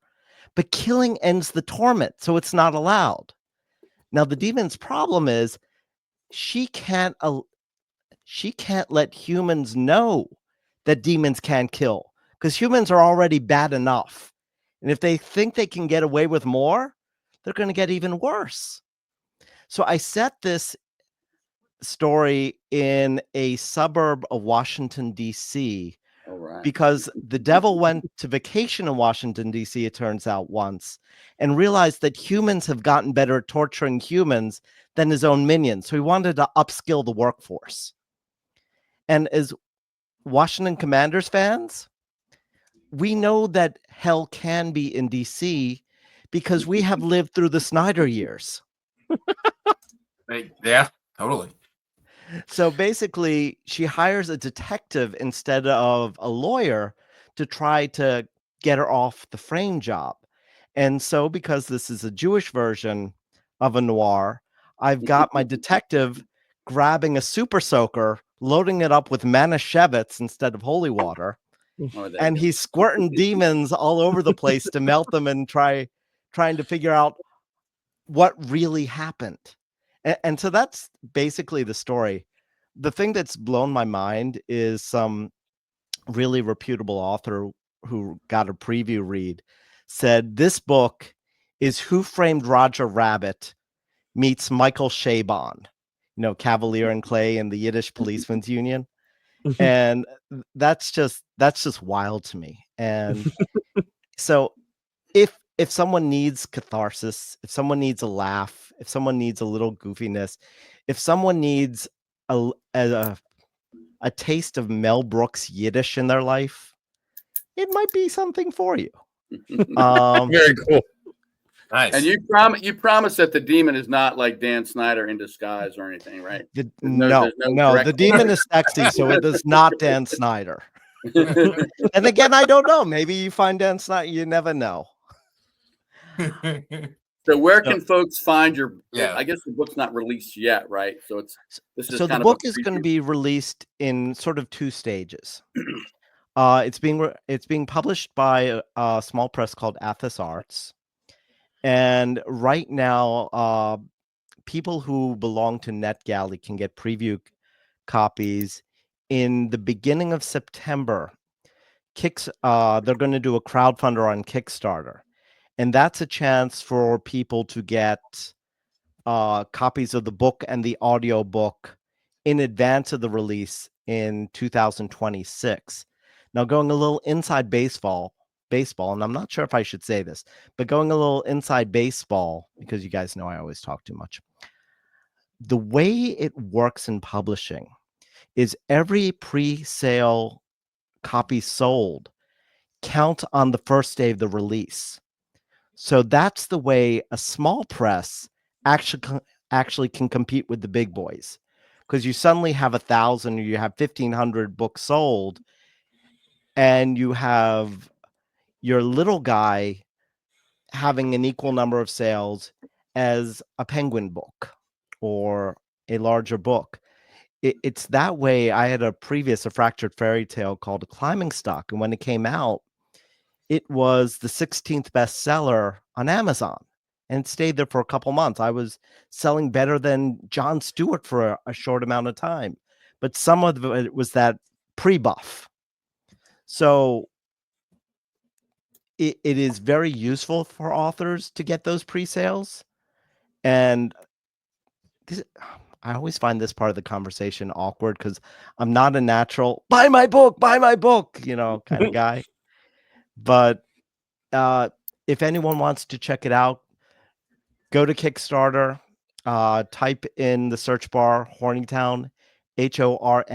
but killing ends the torment, so it's not allowed. Now, the demon's problem is she can't let humans know that demons can kill because humans are already bad enough. And if they think they can get away with more, they're going to get even worse. So I set this story in a suburb of Washington, D.C. because the devil went to vacation in Washington, D.C., it turns out, once, and realized that humans have gotten better at torturing humans than his own minions. So he wanted to upskill the workforce. And as Washington Commanders fans, we know that hell can be in D.C. because we have lived through the Snyder years. Yeah, totally. So basically, she hires a detective instead of a lawyer to try to get her off the frame job. And so because this is a Jewish version of a noir, I've got my detective grabbing a super soaker, loading it up with Manischewitz instead of holy water, and he's squirting demons all over the place to melt them and trying to figure out what really happened. And so that's basically the story. The thing that's blown my mind is some really reputable author who got a preview read said this book is Who Framed Roger Rabbit meets Michael Chabon, Cavalier and Clay and the Yiddish Policemen's Union. And that's just wild to me. And so if someone needs catharsis, if someone needs a laugh, if someone needs a little goofiness, if someone needs a taste of Mel Brooks Yiddish in their life, it might be something for you. Very cool. Nice. And you promise that the demon is not like Dan Snyder in disguise or anything, right? No, the demon is sexy, so it is not Dan Snyder. And again, I don't know. Maybe you find Dan Snyder. You never know. So where can folks find your? Yeah, I guess the book's not released yet, right? So the book is going to be released in sort of two stages. It's being published by a small press called Athos Arts, and right now, people who belong to NetGalley can get preview copies in the beginning of September. They're going to do a crowdfunder on Kickstarter. And that's a chance for people to get copies of the book and the audio book in advance of the release in 2026. Now, going a little inside baseball, and I'm not sure if I should say this, but going a little inside baseball, because you guys know I always talk too much. The way it works in publishing, is every pre-sale copy sold count on the first day of the release. So that's the way a small press actually can compete with the big boys, because you suddenly have 1,000 or you have 1,500 books sold, and you have your little guy having an equal number of sales as a Penguin book or a larger book. It's that way. I had a Fractured Fairy Tale called Climbing Stock, and when it came out, it was the 16th bestseller on Amazon, and it stayed there for a couple months. I was selling better than Jon Stewart for a short amount of time, but some of it was that pre-buff. So it is very useful for authors to get those pre-sales. And I always find this part of the conversation awkward because I'm not a natural buy my book, kind of guy. But if anyone wants to check it out, go to Kickstarter, type in the search bar Hornytown, HORNYTOWN.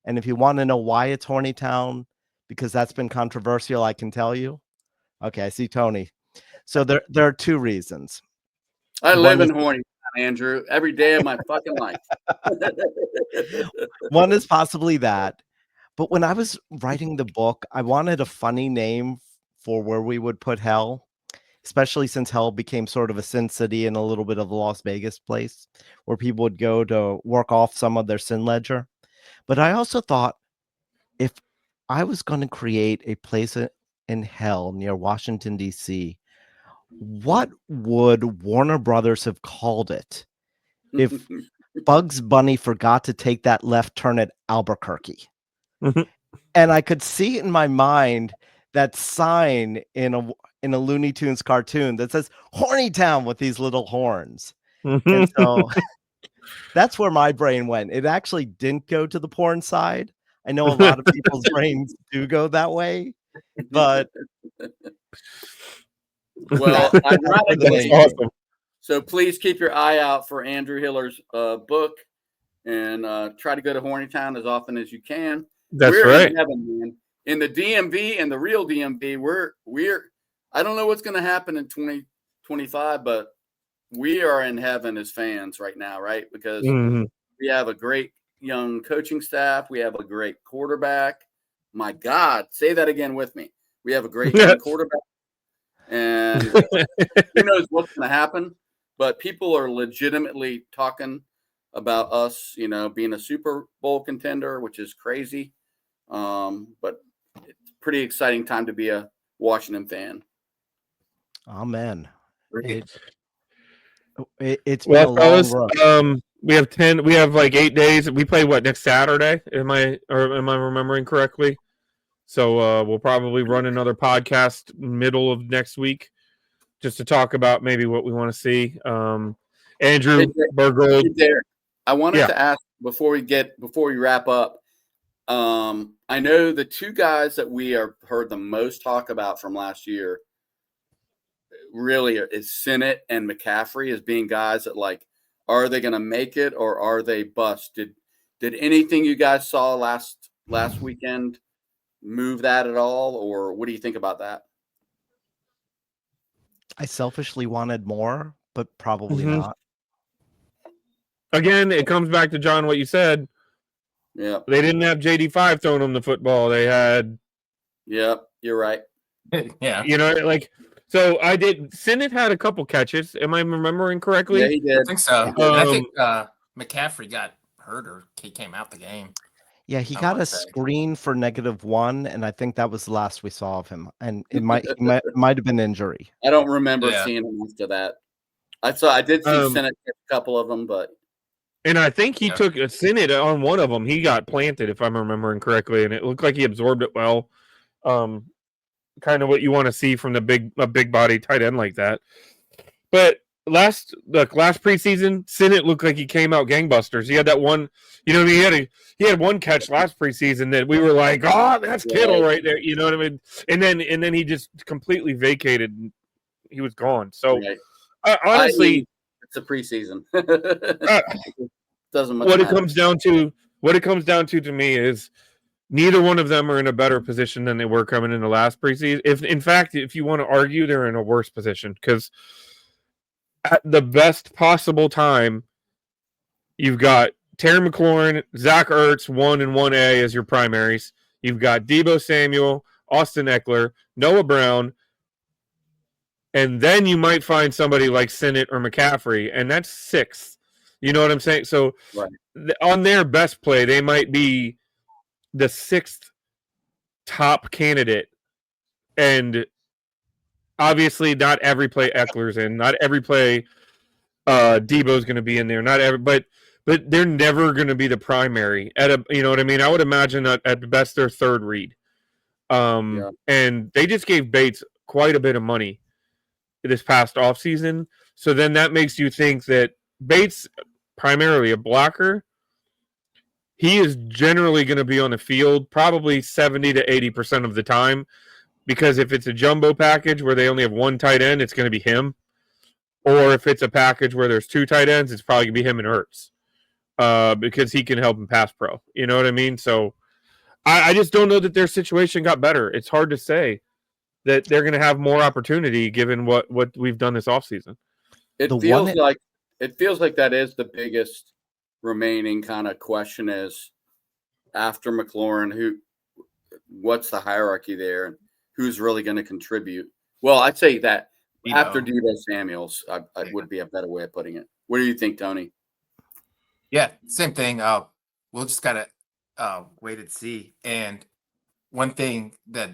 And if you want to know why it's Hornytown, because that's been controversial, I can tell you. Okay, I see Tony. So there are two reasons. I live in Horny, Andrew, every day of my fucking life. One is possibly that. But when I was writing the book, I wanted a funny name for where we would put hell, especially since hell became sort of a sin city and a little bit of a Las Vegas place where people would go to work off some of their sin ledger. But I also thought, if I was going to create a place in hell near Washington, D.C., what would Warner Brothers have called it if Bugs Bunny forgot to take that left turn at Albuquerque? And I could see in my mind that sign in a Looney Tunes cartoon that says Hornytown with these little horns. And so that's where my brain went. It actually didn't go to the porn side. I know a lot of people's brains do go that way, but well, ironically, That's awesome. So please keep your eye out for Andrew Hiller's book, and try to go to Hornytown as often as you can. That's we're right. In heaven, man. In the DMV and the real DMV, we're. I don't know what's going to happen in 2025, but we are in heaven as fans right now, right? Because we have a great young coaching staff. We have a great quarterback. My God, say that again with me. We have a great young quarterback. And who knows what's going to happen, but people are legitimately talking about us, being a Super Bowl contender, which is crazy. But it's a pretty exciting time to be a Washington fan. Amen. It's been a long road. We have like 8 days. We play next Saturday? Am I remembering correctly? So we'll probably run another podcast middle of next week just to talk about maybe what we want to see. Andrew Bergold. I wanted to ask before we wrap up. I know the two guys that we heard the most talk about from last year really is Sinnott and McCaffrey as being guys that are they going to make it or are they bust? Did anything you guys saw last weekend move that at all, or what do you think about that? I selfishly wanted more, but probably not. Again, it comes back to John, what you said. Yeah. They didn't have JD5 throwing them the football. They had. Yep, you're right. Yeah. So I did. Sinnott had a couple catches. Am I remembering correctly? Yeah, he did. I think so. I think McCaffrey got hurt or he came out the game. Yeah, he got a screen for -1, and I think that was the last we saw of him. And it might have been injury. I don't remember seeing him after that. I did see Sinnott a couple of them, but. And I think he took a Sinnott on one of them. He got planted, if I'm remembering correctly, and it looked like he absorbed it well. Kind of what you want to see from a big body tight end like that. But last preseason, Sinnott looked like he came out gangbusters. He had that one, he had one catch last preseason that we were like, oh, that's Kittle right there. You know what I mean? And then he just completely vacated. And he was gone. So honestly, it's a preseason. doesn't much what it matter. comes down to me is neither one of them are in a better position than they were coming in the last preseason. If in fact, if you want to argue, they're in a worse position because at the best possible time, you've got Terry McLaurin, Zach Ertz, 1 and 1A as your primaries. You've got Deebo Samuel, Austin Eckler, Noah Brown, and then you might find somebody like Sinnott or McCaffrey, and that's 6th. You know what I'm saying? So Right. On their best play, they might be the 6th top candidate. And obviously, not every play Eckler's in, not every play Debo's going to be in there, not every, but they're never going to be the primary. You know what I mean? I would imagine that at best their 3rd read. And they just gave Bates quite a bit of money this past offseason. So then that makes you think that Bates, primarily a blocker, he is generally going to be on the field probably 70 to 80% of the time, because if it's a jumbo package where they only have 1 tight end, it's going to be him. Or if it's a package where there's 2 tight ends, it's probably going to be him and Ertz, because he can help him pass pro. You know what I mean? So I just don't know that their situation got better. It's hard to say that they're going to have more opportunity given what we've done this offseason. It feels like that is the biggest remaining kind of question is after McLaurin, what's the hierarchy there and who's really going to contribute? Well, I'd say that after Deebo Samuels, I would be a better way of putting it. What do you think, Tony? Yeah, same thing. We'll just gotta wait and see. And one thing that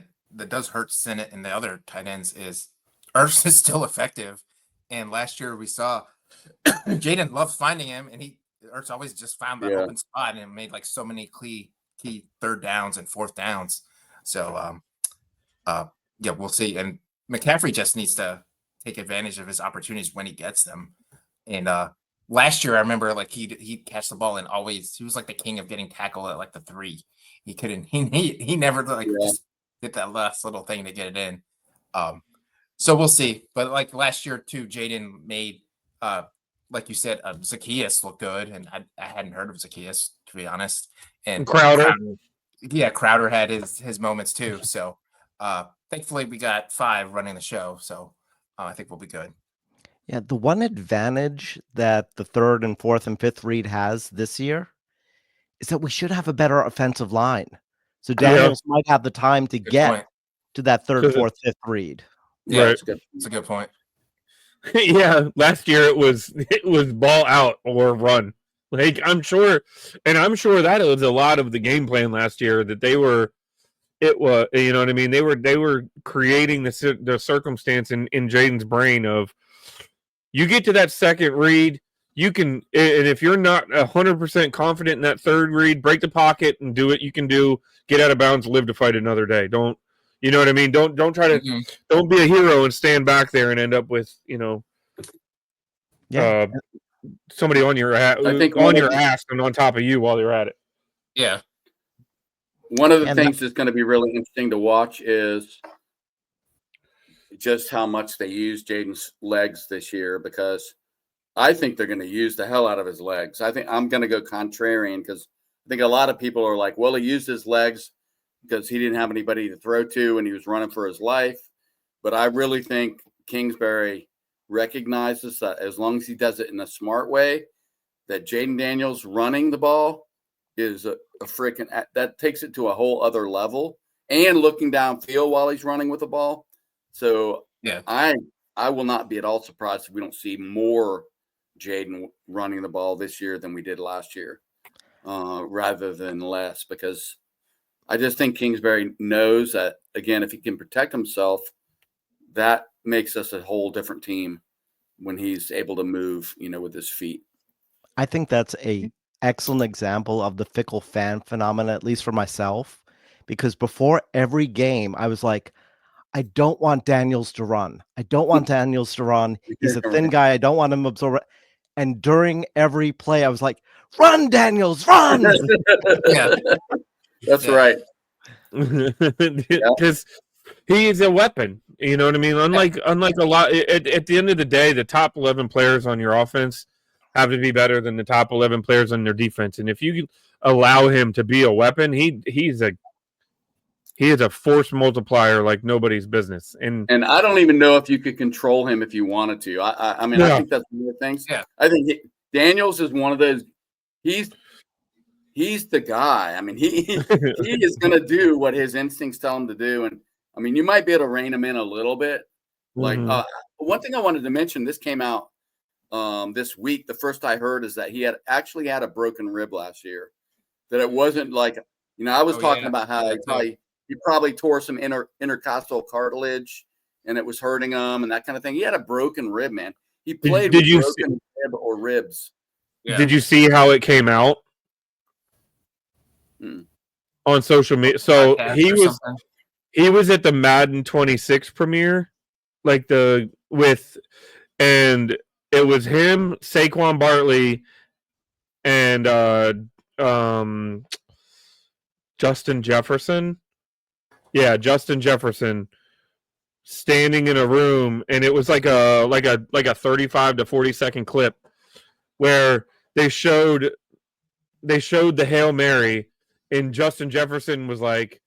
does hurt Sinnott and the other tight ends is Ertz is still effective. And last year we saw Jaden loves finding him, and Ertz always just found that open spot and made like so many key 3rd downs and 4th downs. So yeah, we'll see. And McCaffrey just needs to take advantage of his opportunities when he gets them. And last year I remember like he'd catch the ball and always he was like the king of getting tackled at like the 3. He couldn't he never just did that last little thing to get it in. So we'll see. But like last year too, Jaden made like you said, Zacchaeus looked good, and I hadn't heard of Zacchaeus, to be honest. And Crowder had his moments too. So thankfully we got 5 running the show. So I think we'll be good. Yeah, the one advantage that the 3rd and 4th and 5th read has this year is that we should have a better offensive line. So Daniels might have the time to get to that 3rd, 4th, 5th read. Yeah, right. It's a good point. Yeah, last year it was ball out or run. Like I'm sure that was a lot of the game plan last year that they were. It was, you know what I mean. They were creating the circumstance in Jaden's brain of you get to that 2nd read, you can, and if you're not 100% confident in that 3rd read, break the pocket and do what you can do. Get out of bounds, live to fight another day. Don't. You know what I mean? Don't try to don't be a hero and stand back there and end up with, somebody on your ass and on top of you while you're at it. Yeah. One of the things that's going to be really interesting to watch is just how much they use Jaden's legs this year, because I think they're going to use the hell out of his legs. I think I'm going to go contrarian because I think a lot of people are like, well, he used his legs because he didn't have anybody to throw to and he was running for his life. But I really think Kingsbury recognizes that as long as he does it in a smart way, that Jaden Daniels running the ball is a freaking – that takes it to a whole other level, and looking downfield while he's running with the ball. So yeah, I will not be at all surprised if we don't see more Jaden running the ball this year than we did last year, rather than less, because I just think Kingsbury knows that, again, if he can protect himself, that makes us a whole different team when he's able to move, with his feet. I think that's a excellent example of the fickle fan phenomenon, at least for myself, because before every game, I was like, I don't want Daniels to run. I don't want Daniels to run. He's a thin guy. I don't want him to absorb. And during every play, I was like, run, Daniels, run. Yeah. That's right. Because he is a weapon. You know what I mean? Unlike a lot, at the end of the day, the top 11 players on your offense have to be better than the top 11 players on their defense. And if you allow him to be a weapon, he is a force multiplier like nobody's business. And I don't even know if you could control him if you wanted to. I mean, I think that's one of the things. Yeah. I think Daniels is one of those. He's the guy. I mean, he is going to do what his instincts tell him to do. And I mean, you might be able to rein him in a little bit. Like one thing I wanted to mention, this came out this week. The first I heard is that he had actually had a broken rib last year. That it wasn't like, I was talking about how he probably tore some intercostal cartilage and it was hurting him and that kind of thing. He had a broken rib, man. He played with broken rib or ribs. Yeah. Did you see how it came out on social media? So he was at the Madden 26 premiere, and it was him, Saquon Barkley, and Justin Jefferson. Yeah, Justin Jefferson standing in a room, and it was like a 35 to 40 second clip where they showed the Hail Mary, and Justin Jefferson was like,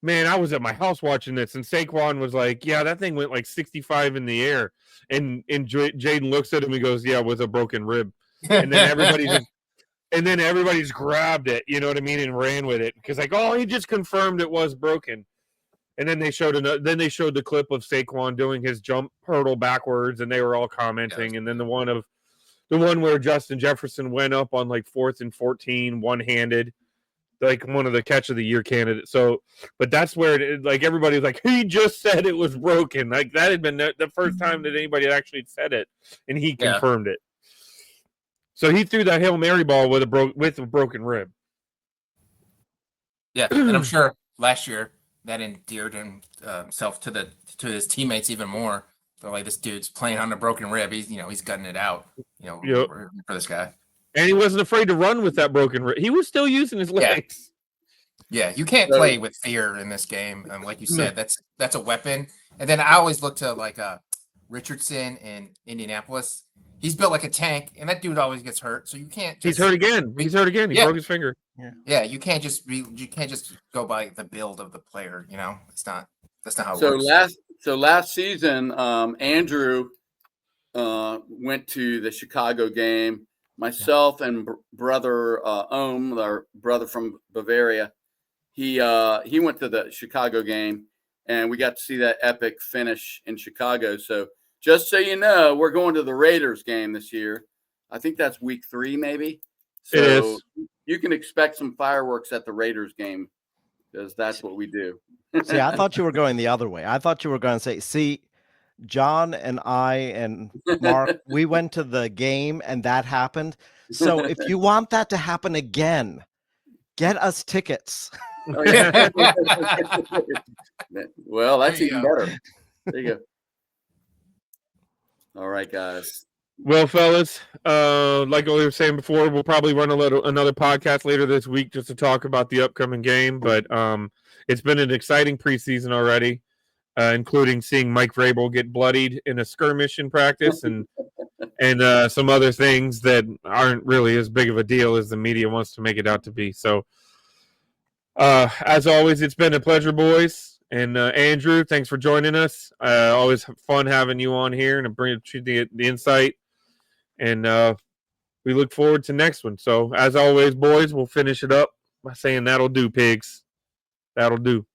"Man, I was at my house watching this," and Saquon was like, "Yeah, that thing went like 65 in the air," and Jaden looks at him and goes, "Yeah, with a broken rib," and then everybody's grabbed it, you know what I mean, and ran with it because like, oh, he just confirmed it was broken. And then they showed the clip of Saquon doing his jump hurdle backwards, and they were all commenting. Yeah. And then the one where Justin Jefferson went up on like 4th and 14, one-handed, like one of the catch of the year candidates. So, but that's where everybody's like, he just said it was broken. Like that had been the first time that anybody had actually said it, and he confirmed it. So he threw that Hail Mary ball with a broken rib. Yeah, and I'm sure last year that endeared himself to his teammates even more. So like, this dude's playing on a broken rib. He's gutting it out. For this guy. And he wasn't afraid to run with that broken rib. He was still using his legs. Yeah, you can't play with fear in this game. And like you said, that's a weapon. And then I always look to like Richardson in Indianapolis. He's built like a tank, and that dude always gets hurt. So you can't. He's hurt again. He broke his finger. Yeah. You can't just go by the build of the player. That's not how it works. Last season, Andrew went to the Chicago game. Myself and brother Ohm, our brother from Bavaria, he went to the Chicago game, and we got to see that epic finish in Chicago. So just so you know, we're going to the Raiders game this year. I think that's week 3, maybe. So it is. You can expect some fireworks at the Raiders game because that's what we do. See, I thought you were going the other way. I thought you were going to say, see, John and I and Mark, we went to the game and that happened. So if you want that to happen again, get us tickets. Oh, yeah. Well, that's even better. There you go. All right, guys. Well, fellas, like we were saying before, we'll probably run another podcast later this week just to talk about the upcoming game. But it's been an exciting preseason already, including seeing Mike Vrabel get bloodied in a skirmish in practice and some other things that aren't really as big of a deal as the media wants to make it out to be. So, as always, it's been a pleasure, boys. And Andrew, thanks for joining us. Always fun having you on here and bring you the insight. And we look forward to next one. So, as always, boys, we'll finish it up by saying that'll do, pigs. That'll do.